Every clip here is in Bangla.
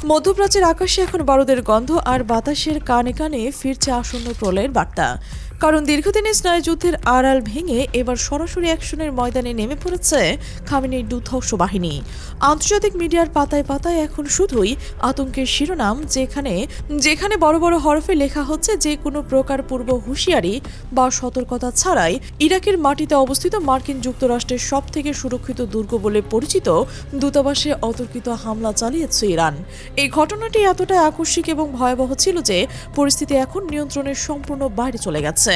মধ্যপ্রাচ্যের আকাশে এখন বারুদের গন্ধ আর বাতাসের কানে কানে ফিরছে আসন্ন প্রলয়ের বার্তা। কারণ দীর্ঘদিনের স্নায়ুযুদ্ধের আড়াল ভেঙে এবার সরাসরি অ্যাকশনের ময়দানে নেমে পড়েছে খামেনির দুর্ধর্ষ বাহিনী। আন্তর্জাতিক মিডিয়ার পাতায় পাতায় এখন শুধুই আতঙ্কের শিরোনাম, যেখানে বড় বড় হরফে লেখা হচ্ছে যে কোনো প্রকার পূর্ব হুঁশিয়ারি বা সতর্কতা ছাড়াই ইরাকের মাটিতে অবস্থিত মার্কিন যুক্তরাষ্ট্রের সবথেকে সুরক্ষিত দুর্গ বলে পরিচিত দূতাবাসে অতর্কিত হামলা চালিয়েছে ইরান। এই ঘটনাটি এতটাই আকস্মিক এবং ভয়াবহ ছিল যে পরিস্থিতি এখন নিয়ন্ত্রণের সম্পূর্ণ বাইরে চলে গেছে।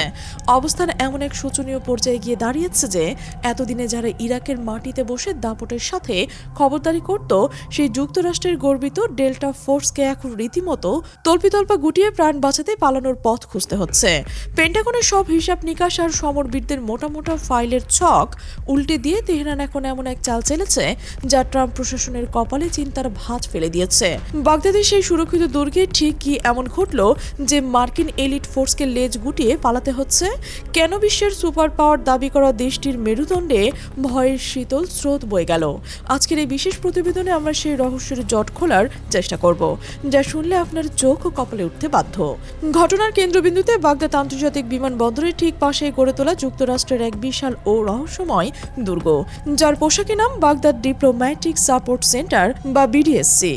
অবস্থান এমন এক শোচনীয় পর্যায়ে গিয়ে দাঁড়িয়েছে যে এতদিনে যারা ইরাকের মাটিতে বসে দাপটের সাথে খবরদারি করত, সেই যুক্তরাষ্ট্রের গর্বিত ডেল্টা ফোর্সকে এখন রীতিমতো তল্পিতল্পা গুটিয়ে প্রাণ বাঁচাতে পালানোর পথ খুঁজতে হচ্ছে। পেন্টাগনের সব হিসাব নিকাশ আর সমরবীরদের মোটা মোটা ফাইলের ছক উল্টে দিয়ে তেহরান এখন এমন এক চাল চেলেছে যা ট্রাম্প প্রশাসনের কপালে চিন্তার ভাঁজ ফেলে দিয়েছে। বাগদাদের সেই সুরক্ষিত দুর্গে ঠিক কি এমন ঘটল যে মার্কিন এলিট ফোর্সকে লেজ গুটিয়ে পালাতে হচ্ছে? কেন বিশ্বের সুপার পাওয়ার দাবি করা দেশটির মেরুদণ্ডে ভয়ের শীতল স্রোত বয়ে গেল? আজকের এই বিশেষ প্রতিবেদনে আমরা সেই রহস্যের জট খোলার চেষ্টা করব, যা শুনলে আপনার চোখ ও কপালে উঠতে বাধ্য। ঘটনার কেন্দ্রবিন্দুতে বাগদাদ আন্তর্জাতিক বিমানবন্দরের ঠিক পাশে গড়ে তোলা যুক্তরাষ্ট্রের এক বিশাল ও রহস্যময় দুর্গ, যার পোশাকি নাম বাগদাদ ডিপ্লোম্যাটিক সাপোর্ট সেন্টার বা বিডিএসসি।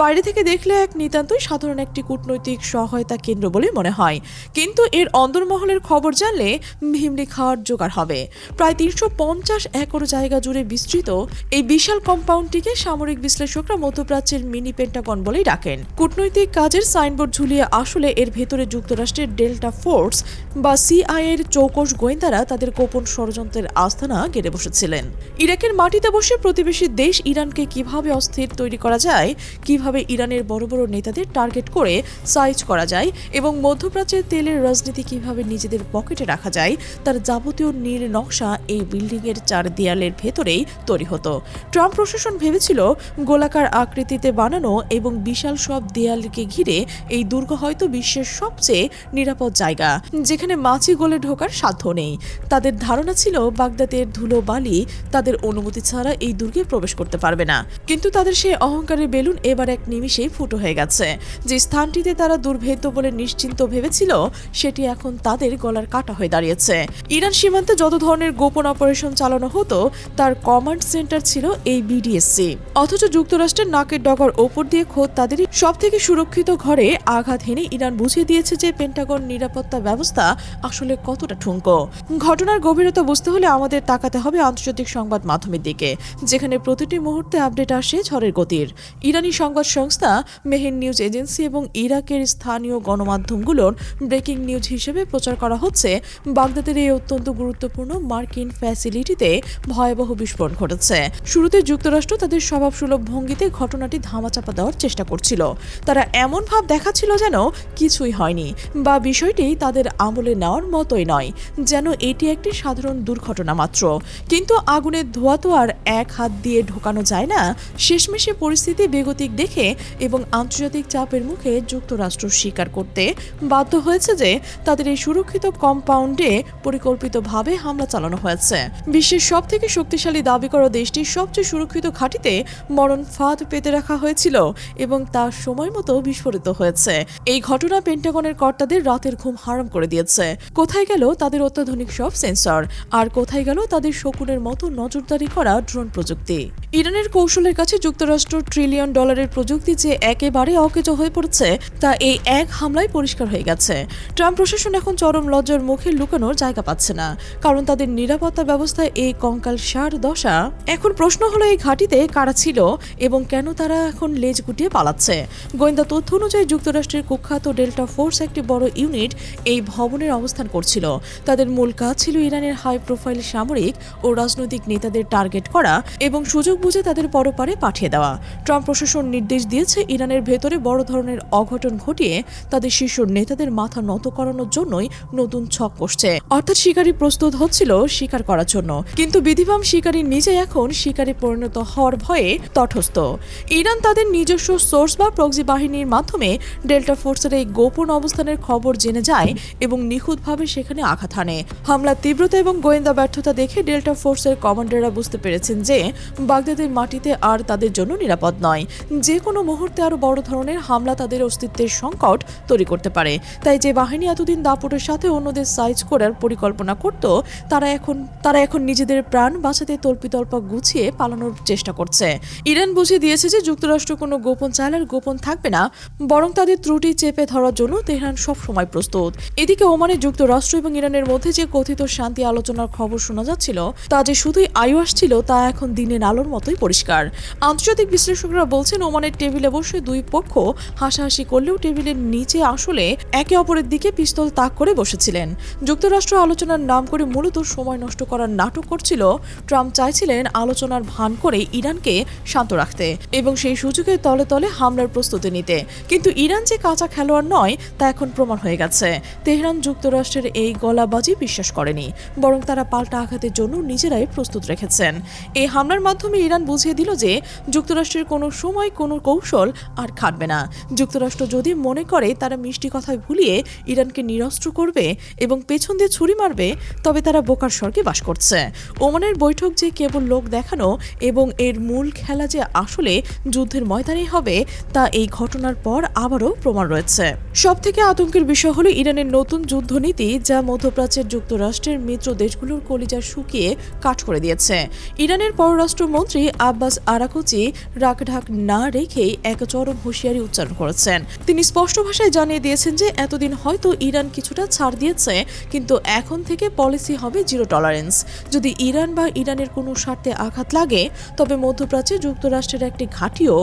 বাইরে থেকে দেখলে এক নিতান্তই সাধারণ একটি কূটনৈতিক সহায়তা কেন্দ্র বলে মনে হয়, কিন্তু এর অন্দরমহলের খবর জানলে ভিমড়ি খাওয়ার জোগাড় হবে। প্রায় 350 একর জায়গা জুড়ে বিস্তৃত এই বিশাল কম্পাউন্ডটিকে সামরিক বিশ্লেষকরা মধ্যপ্রাচ্যের মিনি পেন্টাগন বলেই ডাকেন। কূটনৈতিক কাজের সাইনবোর্ড ঝুলিয়ে আসলে এর ভেতরে যুক্তরাষ্ট্রের ডেল্টা ফোর্স বা সিআইএর চৌকস গোয়েন্দারা তাদের গোপন ষড়যন্ত্রের আস্তানা গেড়ে বসেছিলেন। ইরাকের মাটিতে বসে প্রতিবেশী দেশ ইরানকে কিভাবে অস্থির তৈরি করা যায়, কিভাবে ইরানের বড় বড় নেতাদের টার্গেট করে সাইজ করা যায় এবং মধ্যপ্রাচ্যের তেলের রাজনীতি কিভাবে নিজেদের পকেটে রাখা যায়, তার যাবতীয় নীল নকশা এই বিল্ডিংয়ের চার দেয়ালের ভেতরেই তৈরি হতো। ট্রাম্প প্রশাসন ভেবেছিল গোলাকার আকৃতিতে বানানো এবং বিশাল সব দেয়ালকে ঘিরে এই দুর্গ হয়তো বিশ্বের সবচেয়ে নিরাপদ জায়গা, যেখানে মাছি গলে ঢোকার সাধ্য নেই। তাদের ধারণা ছিল বাগদাদের ধুলো বালি তাদের অনুমতি ছাড়া এই দুর্গে প্রবেশ করতে পারবে না। কিন্তু তাদের সেই অহংকারের বেলুন এবার এক নিমিষেই ফুটো হয়ে গেছে। যে স্থানটিতে তারা দুর্ভেদ্য বলে নিশ্চিন্ত ভেবেছিল, সেটি এখন তাদের গলার কাটা হয়ে দাঁড়িয়েছে। ইরান সীমান্তে যত ধরনের গোপন অপারেশন চালানো হতো তার কমান্ড সেন্টার ছিল এই বিডিএসসি। অথচ যুক্তরাষ্ট্রের নাকের ডগার ওপর দিয়ে খোদ তাদেরই সব থেকে সুরক্ষিত ঘরে আঘাত হেনে ইরান বুঝিয়ে দিয়েছে যে পেন্টাগন নিরাপত্তা ব্যবস্থা আসলে কতটা ঠুনকো। ঘটনার গভীরতা বুঝতে হলে আমাদের তাকাতে হবে আন্তর্জাতিক সংবাদ মাধ্যমের দিকে, যেখানে প্রতিটি মুহূর্তে আপডেট আসে ঝড়ের গতির। ইরানি সংবাদ সংস্থা মেহের নিউজ এজেন্সি এবং ইরাকের স্থানীয় গণমাধ্যমগুলোর ব্রেকিং নিউজ হিসেবে প্রচার করা হচ্ছে বাগদাদের এই অত্যন্ত গুরুত্বপূর্ণ মার্কিন ফ্যাসিলিটিতে ভয়াবহ বিস্ফোরণ ঘটেছে। শুরুতে যুক্তরাষ্ট্র তাদের স্বভাবসুলভ ভঙ্গিতে ঘটনাটি ধামাচাপা দেওয়ার চেষ্টা করছিল। তারা এমন ভাব দেখাচ্ছিল যেন কিছুই হয়নি বা বিষয়টি তাদের আমলে নেওয়ার মতোই নয়, যেন এটি একটি সাধারণ দুর্ঘটনা মাত্র। কিন্তু আগুনের ধোঁয়া তো আর এক হাত দিয়ে ঢোকানো যায় না। শেষমেশে পরিস্থিতি বেগতিক দেখে এবং আন্তর্জাতিক চাপের মুখে যুক্তরাষ্ট্র স্বীকার করতে বাধ্য হয়েছে যে তাদের এই সুরক্ষিত কম্পাউন্ডে পরিকল্পিতভাবে হামলা চালানো হয়েছে। বিশ্বের সব থেকে শক্তিশালী দাবি করা দেশটির সবচেয়ে সুরক্ষিত ঘাঁটিতে মরণ ফাঁদ পেতে রাখা হয়েছিল এবং তা সময় মতো বিস্ফোরিত হয়েছে। এই ঘটনা পেন্টাগনের কর্তাদের রাতের ঘুম হারাম করে দিয়েছে। কোথায় গেল তাদের অত্যাধুনিক সব সেন্সর, আর কোথায় গেল তাদের শকুনের মতো নজরদারি করা ড্রোন প্রযুক্তি? ইরানের কৌশলের কাছে যুক্তরাষ্ট্র $1 ট্রিলিয়ন প্রযুক্তি যে একেবারে অকেজো হয়ে পড়েছে তা এই এক হামলায় পরিষ্কার হয়ে গেছে। ট্রাম্প প্রশাসন এখন চরম লজ্জার মুখে লুকানোর জায়গা পাচ্ছে না, কারণ তাদের নিরাপত্তা ব্যবস্থায় এই কঙ্কালসার দশা। এখন প্রশ্ন হলো এই ঘাঁটিতে কারা ছিল এবং কেন তারা এখন লেজ গুটিয়ে পালাচ্ছে। গোয়েন্দা তথ্য অনুযায়ী যুক্তরাষ্ট্রের কুখ্যাত ডেল্টা ফোর্স একটি বড় ইউনিট এই ভবনের অবস্থান করছিল। তাদের মূল কাজ ছিল ইরানের হাই প্রোফাইল সামরিক ও রাজনৈতিক নেতাদের টার্গেট করা এবং সুযোগ বুঝে তাদের পরপারে পাঠিয়ে দেওয়া। ট্রাম্প প্রশাসন নির্দেশ দিয়েছে ইরানের ভেতরে বড় ধরনের অঘটন ঘটিয়ে তাদের শীর্ষ নেতাদের মাথা নত করানোর জন্যই নতুন ছক কষছে, অর্থাৎ শিকারী প্রস্তুত হচ্ছিল শিকার করার জন্য। কিন্তু বিধিবাম শিকারী নিজে এখন শিকারে পরিণত হওয়ার ভয়ে তটস্থ। ইরান তাদের নিজস্ব সোর্স বা প্রক্সি বাহিনীর মাধ্যমে ডেল্টা ফোর্সের এই গোপন অবস্থানের খবর জেনে যায় এবং নিখুঁতভাবে সেখানে আঘাত হানে। হামলার তীব্রতা এবং গোয়েন্দা ব্যর্থতা দেখে ডেল্টা ফোর্সের কমান্ডাররা বুঝতে পেরেছেন যে বাগদাদের মাটিতে আর তাদের জন্য নিরাপদ নয়। যে কোনো মুহূর্তে আরো বড় ধরনের হামলা তাদের অস্তিত্বের সংকট তৈরি করতে পারে। তাই যে বাহিনী এতদিন দাপটের সাথে অন্যদের সাইজ করার পরিকল্পনা করত, তারা এখন নিজেদের প্রাণ বাঁচাতে তল্পিতল্পা গুছিয়ে পালানোর চেষ্টা করছে। ইরান বুঝিয়ে দিয়েছে যে যুক্তরাষ্ট্র কোনো গোপন চাল আর গোপন থাকবে না, বরং তাদের ত্রুটি চেপে ধরার জন্য তেহরান সবসময় প্রস্তুত। এদিকে ওমানে যুক্তরাষ্ট্র এবং ইরানের মধ্যে যে কথিত শান্তি আলোচনার খবর শোনা যাচ্ছিল, তা যে শুধুই আইওয়াস ছিল তা এখন দিনের আলোর মতোই পরিষ্কার। আন্তর্জাতিক বিশ্লেষকরা বলছেন ওমানের টেবিলে বসে দুই পক্ষ হাসাহাসি করলেও টেবিলের নিচে আসলে একে অপরের দিকে পিস্তল তাক করে বসেছিলেন। যুক্তরাষ্ট্র আলোচনার নাম করে মূলত সময় নষ্ট করার নাটক করছিল। ট্রাম্প চাইছিলেন আলোচনার ভান করে ইরানকে শান্ত রাখতে এবং সেই সুযোগে তলে তলে হামলার প্রস্তুতি নিতে। কিন্তু ইরান যে কাঁচা খেলোয়াড় নয় তা এখন প্রমাণ হয়ে গেছে। তেহরান যুক্তরাষ্ট্রের এই গলাবাজি বিশ্বাস করেনি, বরং তারা পাল্টা আঘাতের জন্য নিজেরাই প্রস্তুত রেখেছেন। এই হামলার মাধ্যমে ইরান বুঝিয়ে দিল যে যুক্তরাষ্ট্রের কোনো সময় কোনো কৌশল আর খাটবে না। যুক্তরাষ্ট্র যদি মনে করে তারা মিষ্টি কথায় ভুলিয়ে ইরানকে নিরস্ত্র করবে এবং পেছন দিয়ে ছুরি মারবে, তবে তারা বোকার স্বর্গে বাস করছে। ওমানের বৈঠক যে কেবল লোক দেখানো এবং এর মূল খেলা যে আসলে যুদ্ধের ময়দানে হবে, তা এই ঘটনার পর আবারও প্রমাণ রয়েছে। সবথেকে আতঙ্কের বিষয় হলো ইরানের নতুন যুদ্ধনীতি, যা মধ্যপ্রাচ্যের যুক্তরাষ্ট্রের মিত্র দেশগুলোর কলিজা শুকিয়ে কাঠ করে দিয়েছে। ইরানের পররাষ্ট্রমন্ত্রী আব্বাস আরাকচি রাগঢাক না রেখেই এক চরম হুঁশিয়ারি উচ্চারণ করেছেন। তিনি স্পষ্ট ভাষায় জানিয়ে দিয়েছেন যে এতদিন হয়তো ইরান কিছুটা ছাড় দিয়েছে, কিন্তু এখন থেকে পলিসি হবে জিরো টলারেন্স। যদি ইরান বা ইরানের কোনো স্বার্থে আঘাত লাগে, তবে মধ্যপ্রাচ্যে যুক্তরাষ্ট্রের একটি ঘাঁটিও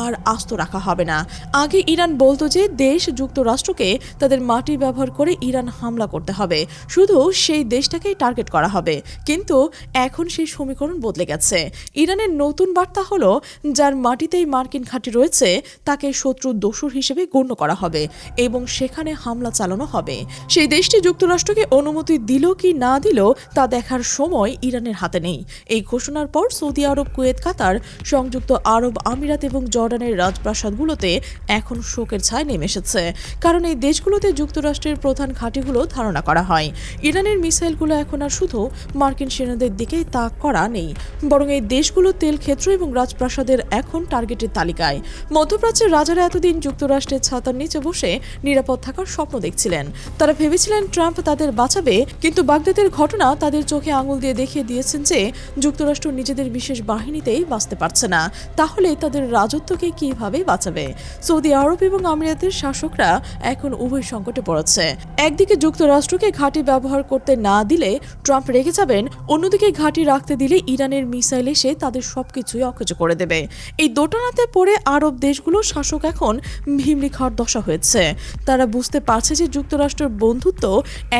আর আস্ত রাখা হবে না। আগে ইরান বলতো যে দেশ যুক্তরাষ্ট্রকে তাদের মাটি ব্যবহার করে ইরান হামলা করতে হবে, শুধু সেই দেশটাকেই টার্গেট করা হবে। কিন্তু এখন সেই সমীকরণ বদলে গেছে। ইরানের নতুন বার্তা হলো, যার মাটিতেই মার্কিন ঘাঁটি রয়েছে তাকে শত্রু দোসর হিসেবে গণ্য করা হবে এবং সেখানে হামলা চালানো হবে। সেই দেশটি যুক্তরাষ্ট্রকে অনুমতি দিল কি না দিল তা দেখার সময় ইরানের হাতে নেই। এই ঘোষণার পর সৌদি আরব, কুয়েত, কাতার, সংযুক্ত আরব আমিরাত এবং জর্ডানের রাজপ্রাসাদগুলোতে এখন শোকের ছায়া নেমে এসেছে, কারণ এই দেশগুলোতে যুক্তরাষ্ট্রের প্রধান ঘাঁটিগুলো ধারণা করা হয়। ইরানের মিসাইলগুলো এখন আর শুধু মার্কিন সেনাদের দিকেই তাক করা নেই, বরং এই দেশগুলো তেল ক্ষেত্র এবং রাজপ্রাসাদের এখন টার্গেটের তালিকায়। মধ্যপ্রাচ্যের রাজারা এতদিন যুক্তরাষ্ট্রের ছাতার নিচে বসে নিরাপদ থাকার স্বপ্ন দেখছিলেন। তারা ভেবেছিলেন ট্রাম্প তাদের বাঁচাবে, কিন্তু বাগদাদের ঘটনা তাদের চোখে আঙুল দিয়ে দেখিয়ে দিয়েছেন যে যুক্তরাষ্ট্র নিজেদের বিশেষ বাহিনীতেই বাঁচতে পারছে না। তাহলে তাদের রাজত্বকে কিভাবে বাঁচাবে? সৌদি আরব এবং আমিরাতের শাসকরা এখন উভয় সংকটে পড়েছে। একদিকে যুক্তরাষ্ট্রকে ঘাঁটি ব্যবহার করতে না দিলে ট্রাম্প রেগে যাবেন, অন্যদিকে ঘাঁটি রাখতে দিলে ইরানের মিসাইল এসে তাদের সবকিছুই অকেজ করে দেবে। এই দোটানাতে পড়ে আরব দেশগুলোর শাসক এখন ভিমরি খাওয়ার দশা হয়েছে। তারা বুঝতে পারছে যে যুক্তরাষ্ট্রের বন্ধুত্ব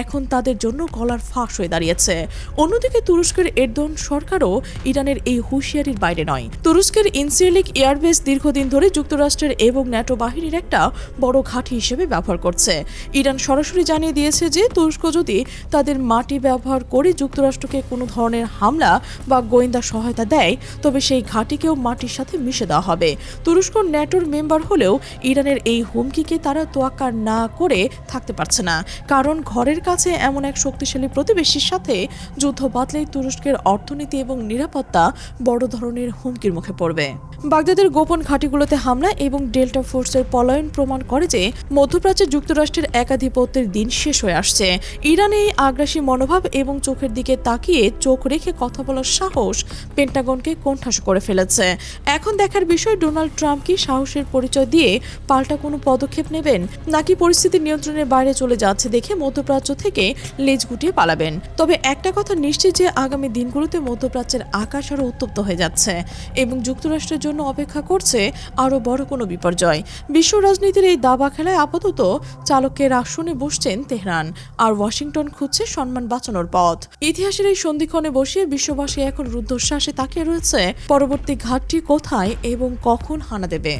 এখন তাদের জন্য গলার ফাঁস হয়ে দাঁড়িয়েছে। অন্যদিকে তুরস্কের এরদোয়ান সরকারও ইরানের এই হুঁশিয়ারির বাইরে নয়। তুরস্কের ইনসিরলিক এয়ারবেস দীর্ঘদিন ধরে যুক্তরাষ্ট্রের এবং ন্যাটো বাহিনীর একটা বড় ঘাঁটি হিসেবে ব্যবহার করছে। ইরান সরাসরি জানিয়ে দিয়েছে যে তুরস্ক যদি তাদের মাটি ব্যবহার করে যুক্তরাষ্ট্রকে কোনো ধরনের হামলা বা গোয়েন্দা সহায়তা দেয়, তবে সেই ঘাঁটিকেও মাটির সাথে মিশে দেওয়া হবে। তুরস্ক ন্যাটোর মেম্বার হলেও ইরানের এই হুমকিকে তারা তোয়াক্কা না করে থাকতে পারছে না, কারণ ঘরের কাছে এমন এক শক্তিশালী প্রতিবেশীর সাথে যুদ্ধ বাঁধলেই তুরস্কের অর্থনীতি এবং নিরাপত্তা বড় ধরনের হুমকির মুখে পড়বে। বাগদাদের গোপন ঘাঁটিগুলোতে হামলা এবং ডেল্টা ফোর্সের পলায়ন প্রমাণ করে যে মধ্যপ্রাচ্যে যুক্তরাষ্ট্রের একাধিপত্যের দিন শেষ হয়ে আসছে। ইরানে এই আগ্রাসী মনোভাব এবং চোখের দিকে তাকিয়ে চোখ রেখে কথা বলার সাহস পেন্টাগনকে কোণঠাসা করে ফেলেছে। এখন দেখার বিষয়, ডোনাল্ড ট্রাম্প কি সাহসের পরিচয় দিয়ে পাল্টা কোনো পদক্ষেপ নেবেন, নাকি পরিস্থিতি নিয়ন্ত্রণের বাইরে চলে যাচ্ছে দেখে মধ্যপ্রাচ্য থেকে লেজ গুটিয়ে পালাবেন। তবে একটা কথা নিশ্চিত যে আগামী দিনগুলোতে মধ্যপ্রাচ্যের আকাশ আরও উত্তপ্ত হয়ে যাচ্ছে এবং যুক্তরাষ্ট্রের জন্য অপেক্ষা করছে আরও বড় কোনো বিপর্যয়। বিশ্ব রাজনীতির এই দাবা খেলায় আপাতত চালকের আসনে বসছেন তেহরান, আর ওয়াশিংটন খুঁজছে সম্মান বাঁচানোর পথ। ইতিহাসের এই সন্ধিক্ষণে বসিয়ে বিশ্ববাসী এখন রুদ্ধশ্বাসে তাকিয়ে রয়েছে পরবর্তী ঘাটটি কোথায় এবং কখন হানা দেবে।